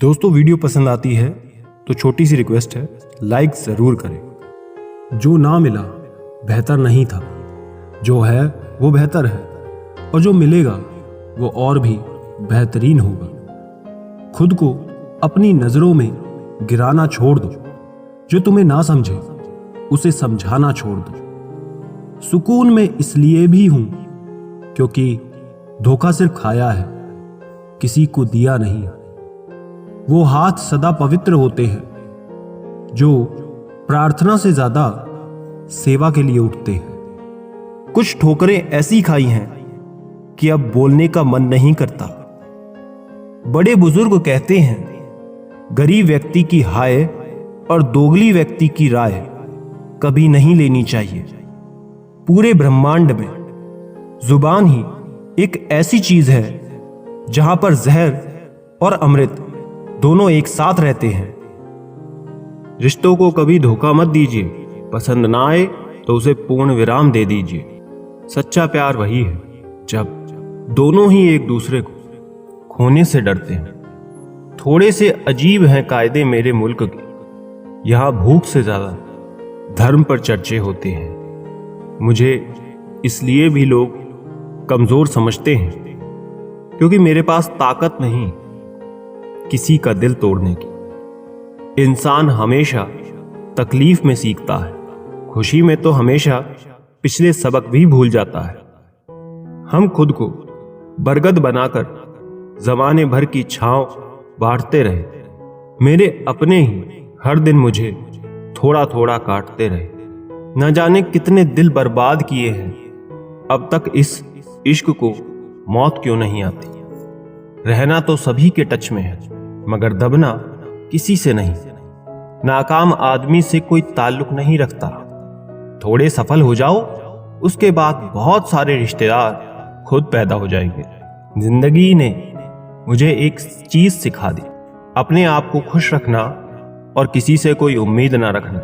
दोस्तों वीडियो पसंद आती है तो छोटी सी रिक्वेस्ट है, लाइक ज़रूर करें। जो ना मिला बेहतर नहीं था, जो है वो बेहतर है, और जो मिलेगा वो और भी बेहतरीन होगा। खुद को अपनी नज़रों में गिराना छोड़ दो, जो तुम्हें ना समझे उसे समझाना छोड़ दो। सुकून में इसलिए भी हूं क्योंकि धोखा सिर्फ खाया है, किसी को दिया नहीं। वो हाथ सदा पवित्र होते हैं जो प्रार्थना से ज्यादा सेवा के लिए उठते हैं। कुछ ठोकरें ऐसी खाई हैं कि अब बोलने का मन नहीं करता। बड़े बुजुर्ग कहते हैं, गरीब व्यक्ति की हाय और दोगली व्यक्ति की राय कभी नहीं लेनी चाहिए। पूरे ब्रह्मांड में जुबान ही एक ऐसी चीज है जहां पर जहर और अमृत दोनों एक साथ रहते हैं। रिश्तों को कभी धोखा मत दीजिए, पसंद ना आए तो उसे पूर्ण विराम दे दीजिए। सच्चा प्यार वही है जब दोनों ही एक दूसरे को खोने से डरते हैं। थोड़े से अजीब हैं कायदे मेरे मुल्क के, यहां भूख से ज्यादा धर्म पर चर्चे होते हैं। मुझे इसलिए भी लोग कमजोर समझते हैं क्योंकि मेरे पास ताकत नहीं किसी का दिल तोड़ने की। इंसान हमेशा तकलीफ में सीखता है, खुशी में तो हमेशा पिछले सबक भी भूल जाता है। हम खुद को बरगद बनाकर जमाने भर की छांव बांटते रहे। मेरे अपने ही हर दिन मुझे थोड़ा थोड़ा काटते रहे। न जाने कितने दिल बर्बाद किए हैं, अब तक इस इश्क को मौत क्यों नहीं आती। रहना तो सभी के टच में है, मगर दबना किसी से नहीं। नाकाम आदमी से कोई ताल्लुक नहीं रखता। थोड़े सफल हो जाओ, उसके बाद बहुत सारे रिश्तेदार खुद पैदा हो जाएंगे। जिंदगी ने मुझे एक चीज सिखा दी, अपने आप को खुश रखना और किसी से कोई उम्मीद ना रखना।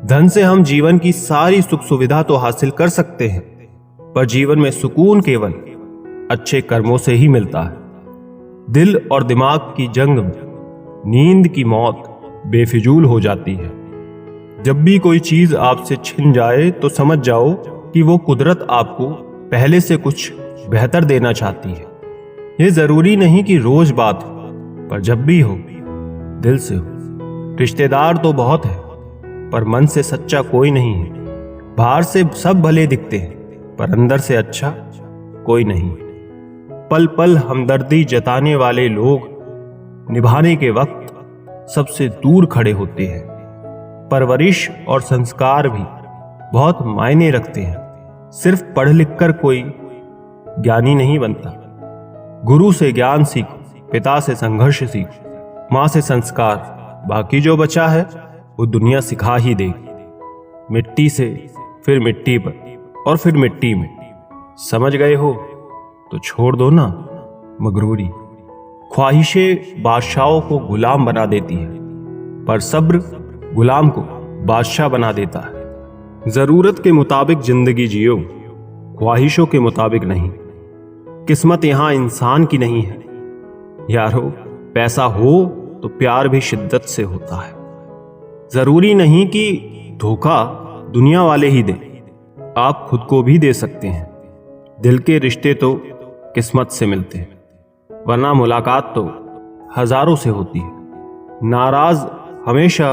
धन से हम जीवन की सारी सुख सुविधा तो हासिल कर सकते हैं, पर जीवन में सुकून केवल अच्छे कर्मों से ही मिलता है। दिल और दिमाग की जंग में नींद की मौत बेफिजूल हो जाती है। जब भी कोई चीज आपसे छिन जाए तो समझ जाओ कि वो कुदरत आपको पहले से कुछ बेहतर देना चाहती है। ये जरूरी नहीं कि रोज बात हो, पर जब भी हो दिल से हो। रिश्तेदार तो बहुत है, पर मन से सच्चा कोई नहीं है। बाहर से सब भले दिखते हैं, पर अंदर से अच्छा कोई नहीं। पल पल हमदर्दी जताने वाले लोग निभाने के वक्त सबसे दूर खड़े होते हैं। परवरिश और संस्कार भी बहुत मायने रखते हैं। सिर्फ पढ़ लिख कर कोई ज्ञानी नहीं बनता। गुरु से ज्ञान सीखो, पिता से संघर्ष सीखो, मां से संस्कार, बाकी जो बचा है वो दुनिया सिखा ही देगी। मिट्टी से फिर मिट्टी पर और फिर मिट्टी में। समझ गए हो तो छोड़ दो ना मगरूरी। ख्वाहिशें बादशाहों को गुलाम बना देती है, पर सब्र गुलाम को बादशाह बना देता है। जरूरत के मुताबिक जिंदगी जियो, ख्वाहिशों के मुताबिक नहीं। किस्मत यहां इंसान की नहीं है यारो। पैसा हो तो प्यार भी शिद्दत से होता है। जरूरी नहीं कि धोखा दुनिया वाले ही दें, आप खुद को भी दे सकते हैं। दिल के रिश्ते तो किस्मत से मिलते हैं, वरना मुलाकात तो हजारों से होती है। नाराज हमेशा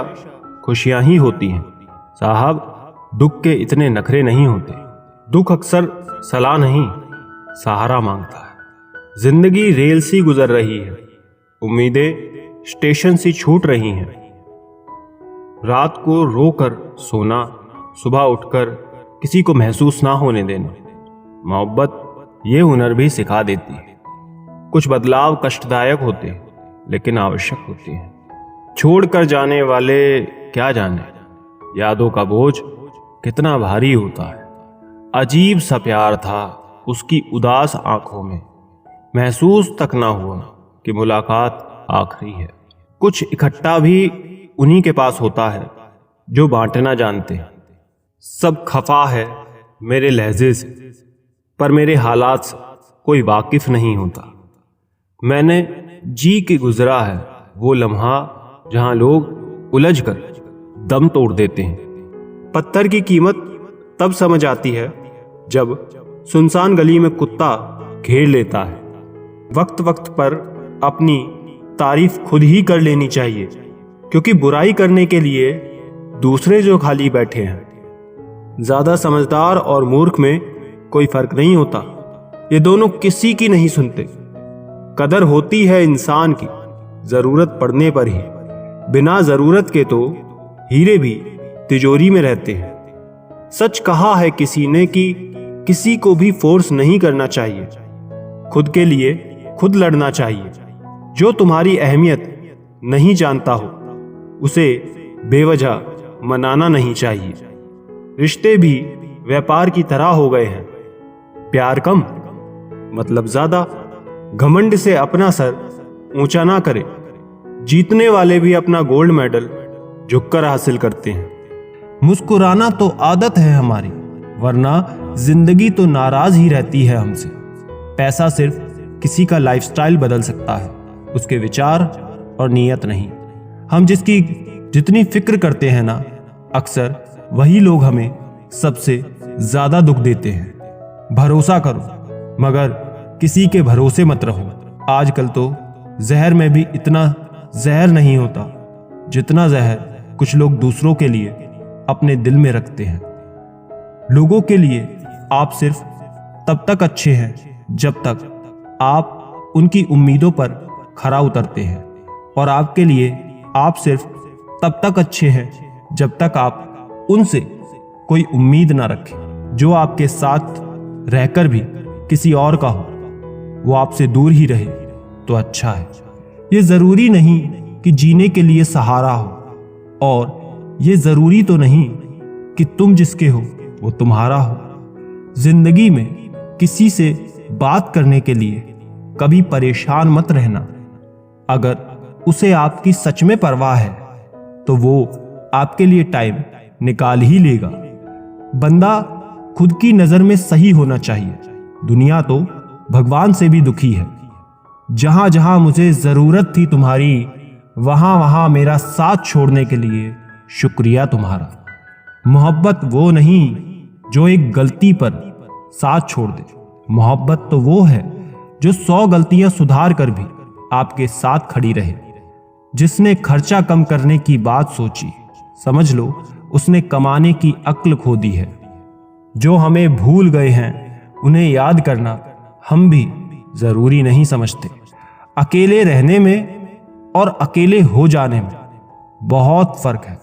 खुशियां ही होती हैं साहब, दुख के इतने नखरे नहीं होते। दुख अक्सर सलाह नहीं सहारा मांगता है। जिंदगी रेल सी गुजर रही है, उम्मीदें स्टेशन सी छूट रही हैं। रात को रोकर सोना, सुबह उठकर किसी को महसूस ना होने देना। मोहब्बत ये हुनर भी सिखा देती है। कुछ बदलाव कष्टदायक होते हैं, लेकिन आवश्यक होते हैं। छोड़कर जाने वाले क्या जाने यादों का बोझ कितना भारी होता है। अजीब सा प्यार था उसकी उदास आंखों में, महसूस तक ना हुआ कि मुलाकात आखिरी है। कुछ इकट्ठा भी उन्हीं के पास होता है जो बांटना जानते हैं। सब खफा है मेरे लहजे से, पर मेरे हालात से कोई वाकिफ नहीं होता। मैंने जी के गुजरा है वो लम्हा जहां लोग उलझकर दम तोड़ देते हैं। पत्थर की कीमत तब समझ आती है जब सुनसान गली में कुत्ता घेर लेता है। वक्त वक्त पर अपनी तारीफ खुद ही कर लेनी चाहिए, क्योंकि बुराई करने के लिए दूसरे जो खाली बैठे हैं। ज्यादा समझदार और मूर्ख में कोई फर्क नहीं होता, ये दोनों किसी की नहीं सुनते। कदर होती है इंसान की जरूरत पड़ने पर ही, बिना जरूरत के तो हीरे भी तिजोरी में रहते हैं। सच कहा है किसी ने कि किसी को भी फोर्स नहीं करना चाहिए, खुद के लिए खुद लड़ना चाहिए। जो तुम्हारी अहमियत नहीं जानता हो उसे बेवजह मनाना नहीं चाहिए। रिश्ते भी व्यापार की तरह हो गए हैं, प्यार कम मतलब ज्यादा। घमंड से अपना सर ऊंचा ना करे, जीतने वाले भी अपना गोल्ड मेडल झुककर हासिल करते हैं। मुस्कुराना तो आदत है हमारी, वरना जिंदगी तो नाराज ही रहती है हमसे। पैसा सिर्फ किसी का लाइफस्टाइल बदल सकता है, उसके विचार और नीयत नहीं। हम जिसकी जितनी फिक्र करते हैं ना, अक्सर वही लोग हमें सबसे ज्यादा दुख देते हैं। भरोसा करो मगर किसी के भरोसे मत रहो। आजकल तो जहर में भी इतना जहर नहीं होता जितना जहर कुछ लोग दूसरों के लिए अपने दिल में रखते हैं। लोगों के लिए आप सिर्फ तब तक अच्छे हैं जब तक आप उनकी उम्मीदों पर खरा उतरते हैं, और आपके लिए आप सिर्फ तब तक अच्छे हैं जब तक आप उनसे कोई उम्मीद ना रखें। जो आपके साथ रहकर भी किसी और का हो, वो आपसे दूर ही रहे तो अच्छा है। ये जरूरी नहीं कि जीने के लिए सहारा हो, और ये जरूरी तो नहीं कि तुम जिसके हो वो तुम्हारा हो। जिंदगी में किसी से बात करने के लिए कभी परेशान मत रहना। अगर उसे आपकी सच में परवाह है तो वो आपके लिए टाइम निकाल ही लेगा। बंदा खुद की नजर में सही होना चाहिए। दुनिया तो भगवान से भी दुखी है। जहां जहां मुझे जरूरत थी तुम्हारी, वहां वहां मेरा साथ छोड़ने के लिए शुक्रिया तुम्हारा। मोहब्बत वो नहीं जो एक गलती पर साथ छोड़ दे, मोहब्बत तो वो है जो 100 गलतियां सुधार कर भी आपके साथ खड़ी रहे। जिसने खर्चा कम करने की बात सोची, समझ लो उसने कमाने की अक्ल खो दी है। जो हमें भूल गए हैं उन्हें याद करना हम भी जरूरी नहीं समझते। अकेले रहने में और अकेले हो जाने में बहुत फर्क है।